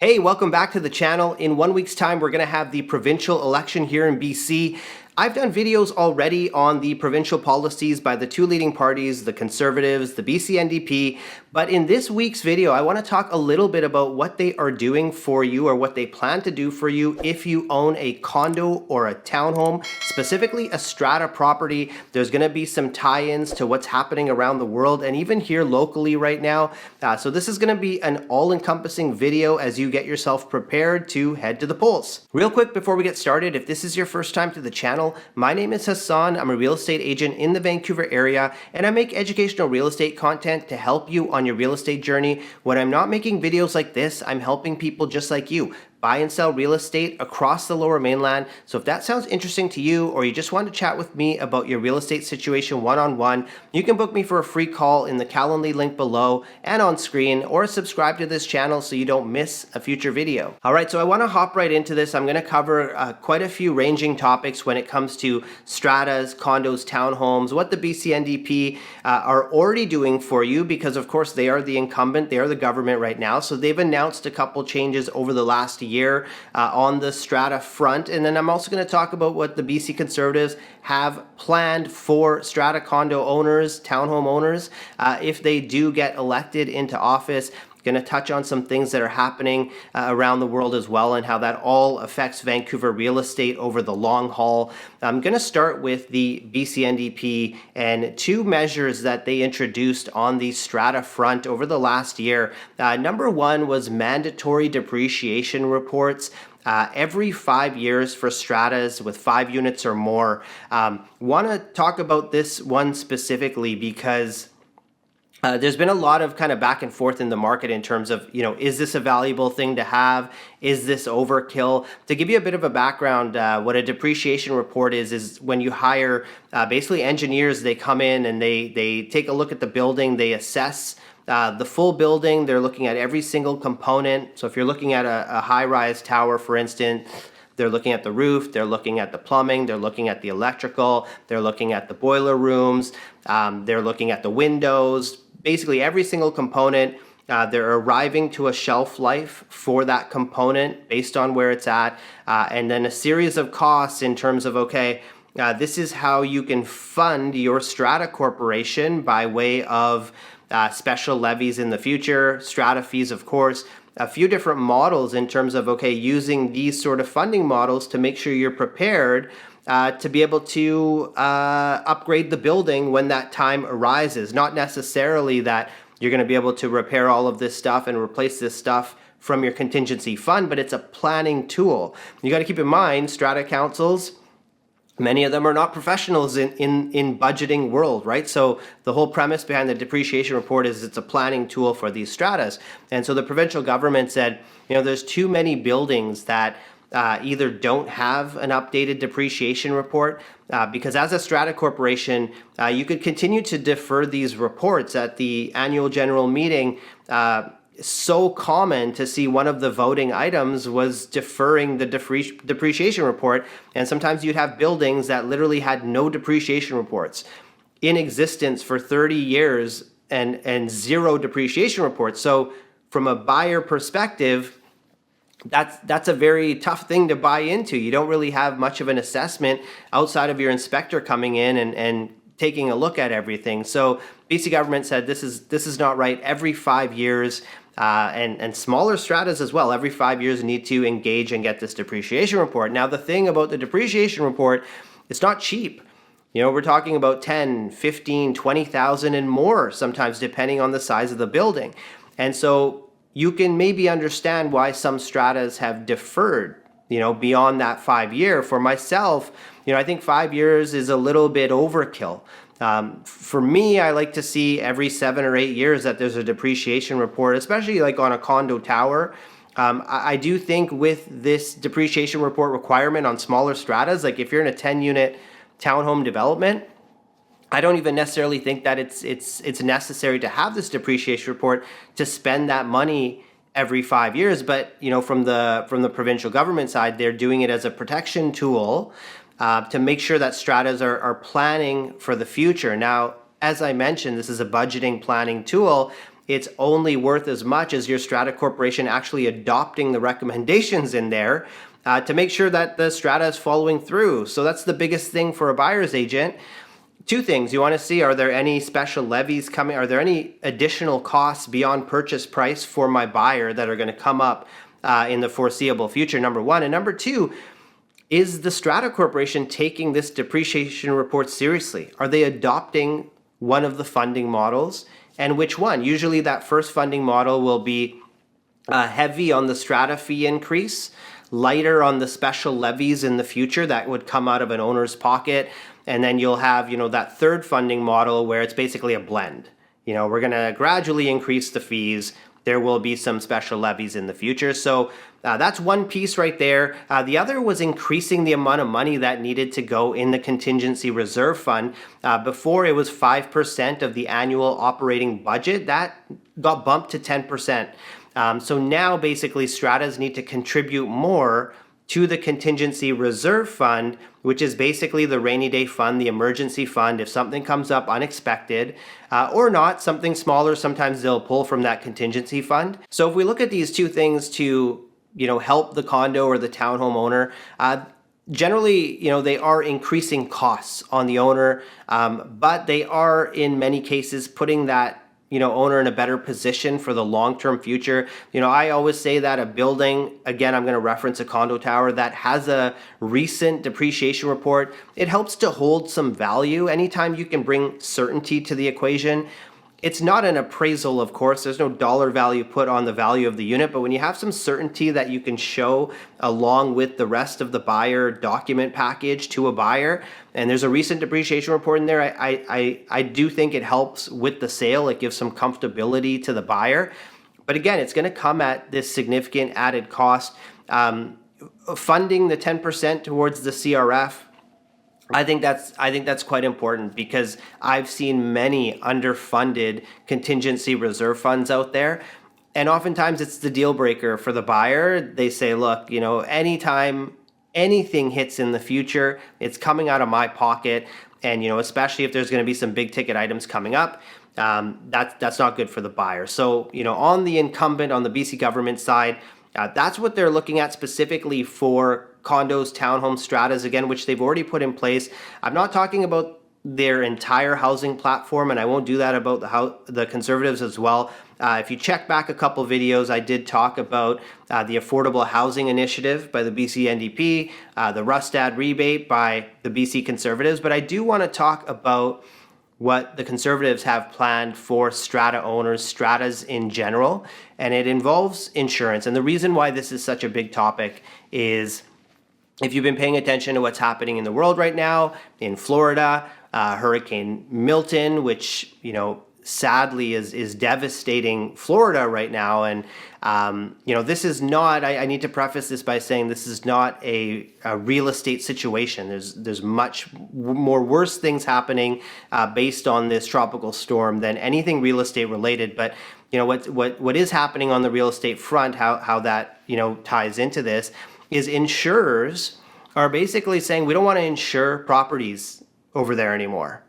Hey, welcome back to the channel. In 1 week's time, we're going to have the provincial election here in BC. I've done videos already on the provincial policies by the two leading parties, the Conservatives, the BC NDP, but in this week's video, I want to talk a little bit about what they are doing for you or what they plan to do for you if you own a condo or a townhome, specifically a strata property. There's going to be some tie-ins to what's happening around the world and even here locally right now. So this is going to be an all-encompassing video as you get yourself prepared to head to the polls. Real quick before we get started, if this is your first time to the channel, my name is Hassan. I'm a real estate agent in the Vancouver area, and I make educational real estate content to help you on your real estate journey. When I'm not making videos like this, I'm helping people just like you buy and sell real estate across the Lower Mainland. So if that sounds interesting to you, or you just want to chat with me about your real estate situation one-on-one, you can book me for a free call in the Calendly link below and on screen, or subscribe to this channel so you don't miss a future video. All right, so I want to hop right into this. I'm going to cover quite a few ranging topics when it comes to stratas, condos, townhomes, what the BC NDP are already doing for you, because of course they are the incumbent, they are the government right now. So they've announced a couple changes over the last year on the strata front. And then I'm also going to talk about what the BC Conservatives have planned for strata condo owners, townhome owners, if they do get elected into office. Going to touch on some things that are happening around the world as well, and how that all affects Vancouver real estate over the long haul. I'm going to start with the BC NDP and two measures that they introduced on the strata front over the last year. Number one was mandatory depreciation reports. Every 5 years for stratas with 5 units or more. Want to talk about this one specifically because there's been a lot of kind of back and forth in the market in terms of, is this a valuable thing to have? Is this overkill? To give you a bit of a background, what a depreciation report is when you hire basically engineers. They come in and they take a look at the building, they assess the full building, they're looking at every single component. So if you're looking at a high-rise tower, for instance, they're looking at the roof, they're looking at the plumbing, they're looking at the electrical, they're looking at the boiler rooms, they're looking at the windows, basically every single component. They're arriving to a shelf life for that component based on where it's at, and then a series of costs in terms of, okay, this is how you can fund your strata corporation by way of special levies in the future, strata fees, of course, a few different models in terms of, okay, using these sort of funding models to make sure you're prepared to be able to upgrade the building when that time arises. Not necessarily that you're going to be able to repair all of this stuff and replace this stuff from your contingency fund, but it's a planning tool. You got to keep in mind, strata councils, many of them are not professionals in budgeting world, right? So the whole premise behind the depreciation report is it's a planning tool for these stratas. And so the provincial government said, there's too many buildings that either don't have an updated depreciation report, because as a strata corporation, you could continue to defer these reports at the annual general meeting. So common to see one of the voting items was deferring the depreciation report, and sometimes you'd have buildings that literally had no depreciation reports in existence for 30 years and zero depreciation reports. So from a buyer perspective, that's a very tough thing to buy into. You don't really have much of an assessment outside of your inspector coming in and taking a look at everything. So BC government said this is not right. Every 5 years, and smaller stratas as well, every 5 years need to engage and get this depreciation report. Now the thing about the depreciation report, it's not cheap. We're talking about 10, 15, 20,000 and more sometimes, depending on the size of the building. And so you can maybe understand why some stratas have deferred, beyond that 5 year. For myself, I think 5 years is a little bit overkill. For me, I like to see every 7 or 8 years that there's a depreciation report, especially like on a condo tower. I do think with this depreciation report requirement on smaller stratas, like if you're in a 10-unit townhome development, I don't even necessarily think that it's necessary to have this depreciation report to spend that money every 5 years. But from the provincial government side, they're doing it as a protection tool to make sure that stratas are planning for the future. Now, as I mentioned, this is a budgeting planning tool. it's only worth as much as your strata corporation actually adopting the recommendations in there to make sure that the strata is following through. So that's the biggest thing for a buyer's agent. Two things you want to see: are there any special levies coming? Are there any additional costs beyond purchase price for my buyer that are going to come up in the foreseeable future? Number one. And number two, is the strata corporation taking this depreciation report seriously? Are they adopting one of the funding models? And which one? Usually that first funding model will be heavy on the strata fee increase, lighter on the special levies in the future that would come out of an owner's pocket. And then you'll have, that third funding model where it's basically a blend. We're going to gradually increase the fees. There will be some special levies in the future. So that's one piece right there. The other was increasing the amount of money that needed to go in the contingency reserve fund. Before it was 5% of the annual operating budget. That got bumped to 10%. So now basically stratas need to contribute more to the contingency reserve fund, which is basically the rainy day fund, the emergency fund. If something comes up unexpected or not, something smaller, sometimes they'll pull from that contingency fund. So if we look at these two things to, help the condo or the townhome owner, generally, they are increasing costs on the owner, but they are in many cases putting that owner in a better position for the long-term future. I always say that a building, again, I'm going to reference a condo tower that has a recent depreciation report, it helps to hold some value. Anytime you can bring certainty to the equation, it's not an appraisal, of course. There's no dollar value put on the value of the unit, but when you have some certainty that you can show along with the rest of the buyer document package to a buyer, and there's a recent depreciation report in there, I do think it helps with the sale. It gives some comfortability to the buyer. But again, it's going to come at this significant added cost. Funding the 10% towards the CRF, I think that's quite important, because I've seen many underfunded contingency reserve funds out there. And oftentimes it's the deal breaker for the buyer. They say, look, anytime anything hits in the future, it's coming out of my pocket. And, especially if there's going to be some big ticket items coming up, that's not good for the buyer. So, on the incumbent, on the BC government side, that's what they're looking at specifically for condos, townhome stratas, again, which they've already put in place. I'm not talking about their entire housing platform, and I won't do that about the Conservatives as well. If you check back a couple videos, I did talk about the Affordable Housing Initiative by the BC NDP, the Rustad rebate by the BC Conservatives, but I do want to talk about what the Conservatives have planned for strata owners, stratas in general, and it involves insurance. And the reason why this is such a big topic is, if you've been paying attention to what's happening in the world right now, in Florida, Hurricane Milton, which, sadly is devastating Florida right now. And, this is not, I need to preface this by saying this is not a real estate situation. There's much more worse things happening based on this tropical storm than anything real estate related. But, what is happening on the real estate front, how that, ties into this, is insurers are basically saying, we don't want to insure properties over there anymore.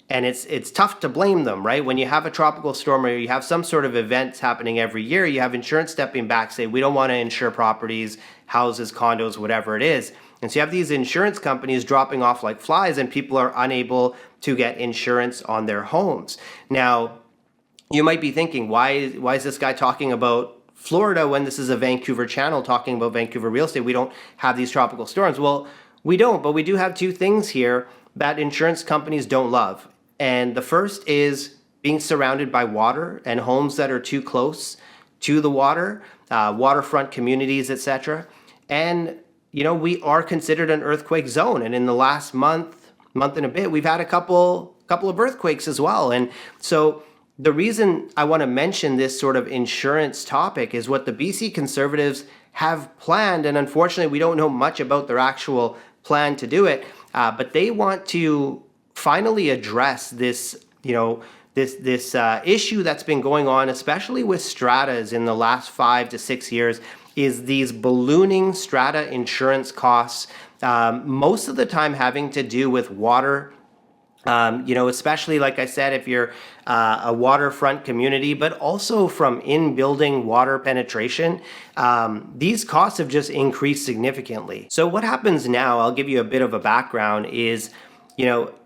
And it's tough to blame them, right? When you have a tropical storm or you have some sort of events happening every year, you have insurance stepping back, say, we don't want to insure properties, houses, condos, whatever it is. And so you have these insurance companies dropping off like flies, and people are unable to get insurance on their homes. Now, you might be thinking, why is this guy talking about Florida when this is a Vancouver channel talking about Vancouver real estate? We don't have these tropical storms. Well, we don't, but we do have two things here that insurance companies don't love. And the first is being surrounded by water and homes that are too close to the water, waterfront communities, etc. And, we are considered an earthquake zone. And in the last month and a bit, we've had a couple of earthquakes as well. And so the reason I want to mention this sort of insurance topic is what the BC Conservatives have planned. And unfortunately, we don't know much about their actual plan to do it. But they want to finally address this, this issue that's been going on, especially with stratas in the last 5 to 6 years, is these ballooning strata insurance costs, most of the time having to do with water Especially like I said, if you're a waterfront community, but also from in-building water penetration, these costs have just increased significantly. So what happens now, I'll give you a bit of a background, is,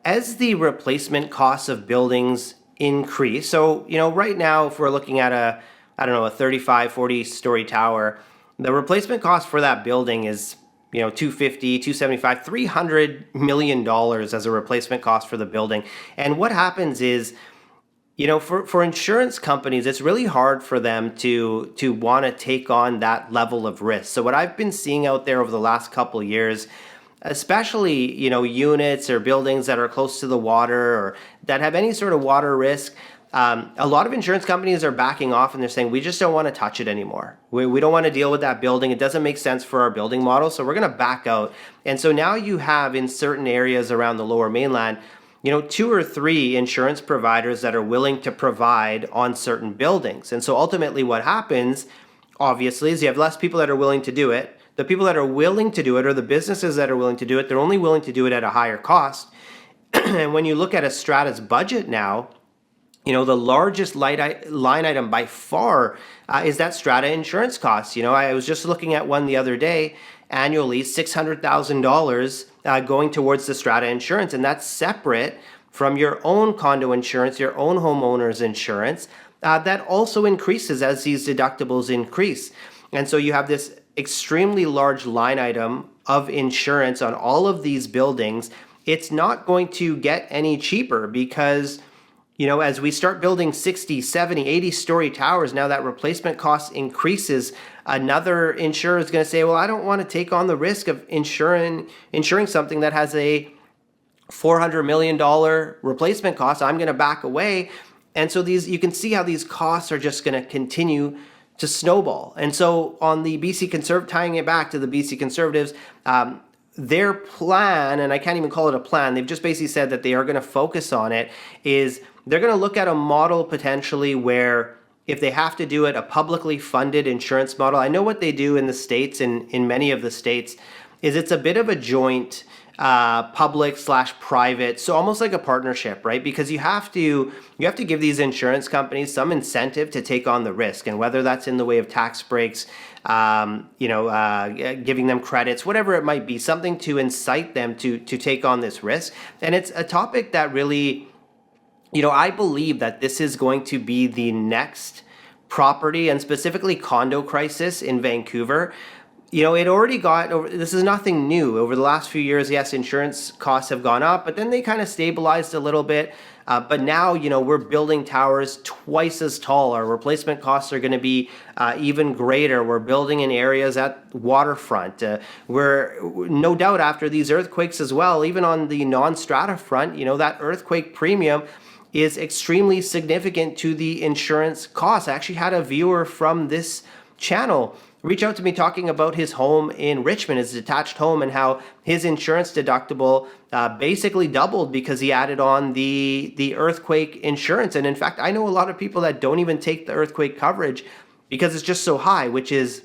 as the replacement costs of buildings increase, so, right now, if we're looking at a 35, 40 story tower, the replacement cost for that building is 250, 275, $300 million as a replacement cost for the building. And what happens is, for insurance companies, it's really hard for them to want to take on that level of risk. So what I've been seeing out there over the last couple of years, especially, units or buildings that are close to the water or that have any sort of water risk, a lot of insurance companies are backing off and they're saying, we just don't want to touch it anymore. We don't want to deal with that building. It doesn't make sense for our building model. So we're going to back out. And so now you have in certain areas around the Lower Mainland, 2 or 3 insurance providers that are willing to provide on certain buildings. And so ultimately what happens, obviously, is you have less people that are willing to do it. The people that are willing to do it, or the businesses that are willing to do it, they're only willing to do it at a higher cost. And when you look at a strata's budget now, the largest line item by far is that strata insurance costs. I was just looking at one the other day, annually $600,000 going towards the strata insurance, and that's separate from your own condo insurance, your own homeowner's insurance. That also increases as these deductibles increase. And so you have this extremely large line item of insurance on all of these buildings. It's not going to get any cheaper because as we start building 60, 70, 80 story towers, now that replacement cost increases. Another insurer is going to say, well, I don't want to take on the risk of insuring something that has a $400 million replacement cost. I'm going to back away. And so you can see how these costs are just going to continue to snowball. And so on the tying it back to the BC Conservatives, their plan, and I can't even call it a plan, they've just basically said that they are going to focus on it, is they're going to look at a model potentially where if they have to do it, a publicly funded insurance model. I know what they do in the States, in many of the states, is it's a bit of a joint public/private, so almost like a partnership, right? Because you have to give these insurance companies some incentive to take on the risk, and whether that's in the way of tax breaks, giving them credits, whatever it might be, something to incite them to take on this risk. And it's a topic that really, I believe that this is going to be the next property and specifically condo crisis in Vancouver. It already this is nothing new. Over the last few years, yes, insurance costs have gone up, but then they kind of stabilized a little bit. But now, we're building towers twice as tall. Our replacement costs are going to be even greater. We're building in areas at waterfront. We're no doubt after these earthquakes as well, even on the non-strata front, that earthquake premium is extremely significant to the insurance costs. I actually had a viewer from this channel reach out to me talking about his home in Richmond, his detached home, and how his insurance deductible basically doubled because he added on the earthquake insurance. And in fact, I know a lot of people that don't even take the earthquake coverage because it's just so high, which is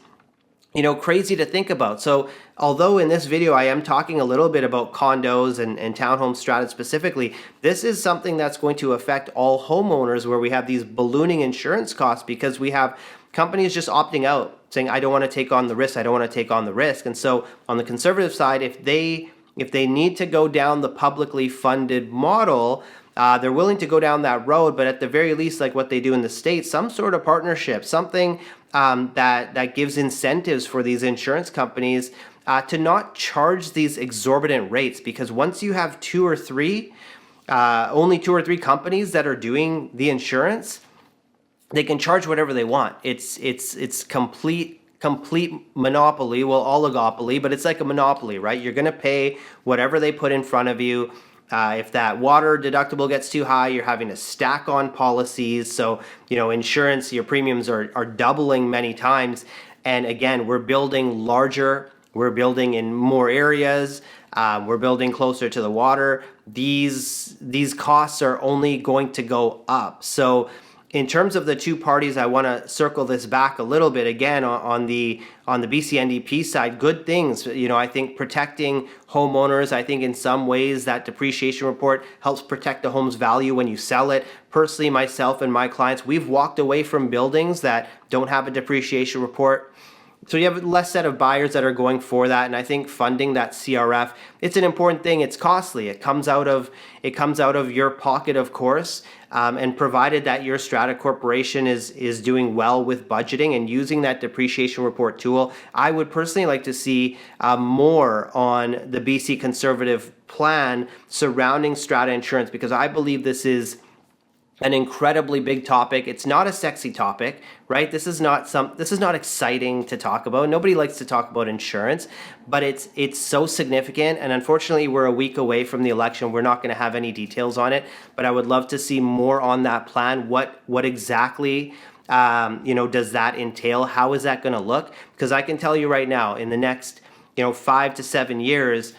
crazy to think about. So although in this video I am talking a little bit about condos and townhome strata specifically, this is something that's going to affect all homeowners where we have these ballooning insurance costs because we have companies just opting out, saying, I don't want to take on the risk, I don't want to take on the risk. And so on the conservative side, if they need to go down the publicly funded model, they're willing to go down that road, but at the very least, like what they do in the States, some sort of partnership, something that gives incentives for these insurance companies to not charge these exorbitant rates. Because once you have only two or three companies that are doing the insurance, they can charge whatever they want. It's complete monopoly, well, oligopoly, but it's like a monopoly, right? You're going to pay whatever they put in front of you. If that water deductible gets too high, you're having to stack on policies. So, insurance, your premiums are doubling many times. And again, we're building larger, we're building in more areas, we're building closer to the water. These costs are only going to go up. So, In terms of the two parties, I want to circle this back a little bit again on the BC NDP side. Good things, I think protecting homeowners. I think in some ways that depreciation report helps protect the home's value when you sell it. Personally, myself and my clients, we've walked away from buildings that don't have a depreciation report. So you have a less set of buyers that are going for that, and I think funding that CRF, it's an important thing. It's costly. It comes out of your pocket, of course, and provided that your strata corporation is doing well with budgeting and using that depreciation report tool, I would personally like to see more on the BC Conservative plan surrounding strata insurance, because I believe this is an incredibly big topic. It's not a sexy topic, right? This is not exciting to talk about. Nobody likes to talk about insurance, but it's so significant. And unfortunately, we're a week away from the election. We're not going to have any details on it, but I would love to see more on that plan. What exactly does that entail? How is that going to look? Because I can tell you right now, in the next 5 to 7 years,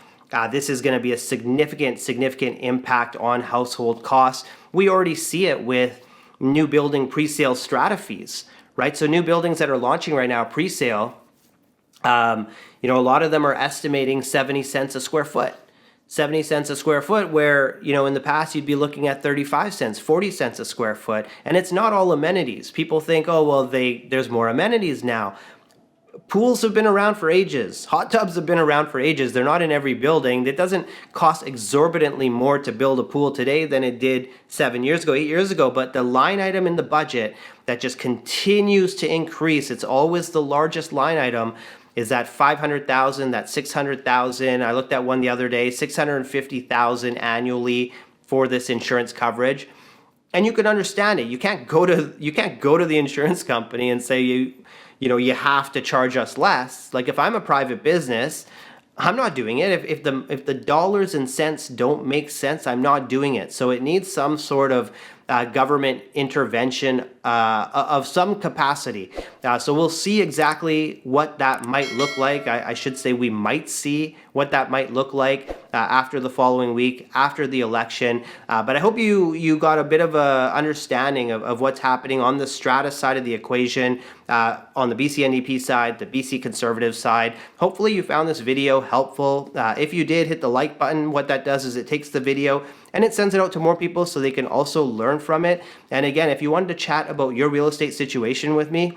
this is going to be a significant impact on household costs. We already see it with new building pre-sale strata fees, right? So new buildings that are launching right now pre-sale, a lot of them are estimating 70 cents a square foot. 70 cents a square foot, where, in the past you'd be looking at 35 cents, 40 cents a square foot. And it's not all amenities. People think, oh, well, there's more amenities now. Pools have been around for ages. Hot tubs have been around for ages. They're not in every building. It doesn't cost exorbitantly more to build a pool today than it did 7 years ago, 8 years ago. But the line item in the budget that just continues to increase, it's always the largest line item, is that $500,000, that $600,000. I looked at one the other day, $650,000 annually for this insurance coverage. And you can understand it. You can't go to the insurance company and say you have to charge us less. Like, if I'm a private business, I'm not doing it. If the dollars and cents don't make sense, I'm not doing it. So it needs some sort of government intervention of some capacity. So we'll see exactly what that might look like. I should say we might see what that might look like after the following week, after the election. But I hope you got a bit of a understanding of what's happening on the strata side of the equation, on the BC NDP side, the BC Conservative side. Hopefully you found this video helpful. If you did, hit the like button. What that does is it takes the video and it sends it out to more people so they can also learn from it. And again, if you wanted to chat about your real estate situation with me,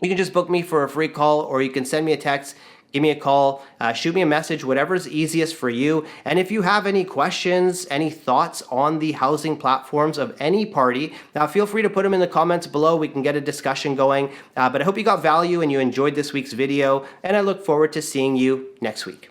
you can just book me for a free call, or you can send me a text, give me a call, shoot me a message, whatever's easiest for you. And if you have any questions, any thoughts on the housing platforms of any party, feel free to put them in the comments below. We can get a discussion going. But I hope you got value and you enjoyed this week's video, and I look forward to seeing you next week.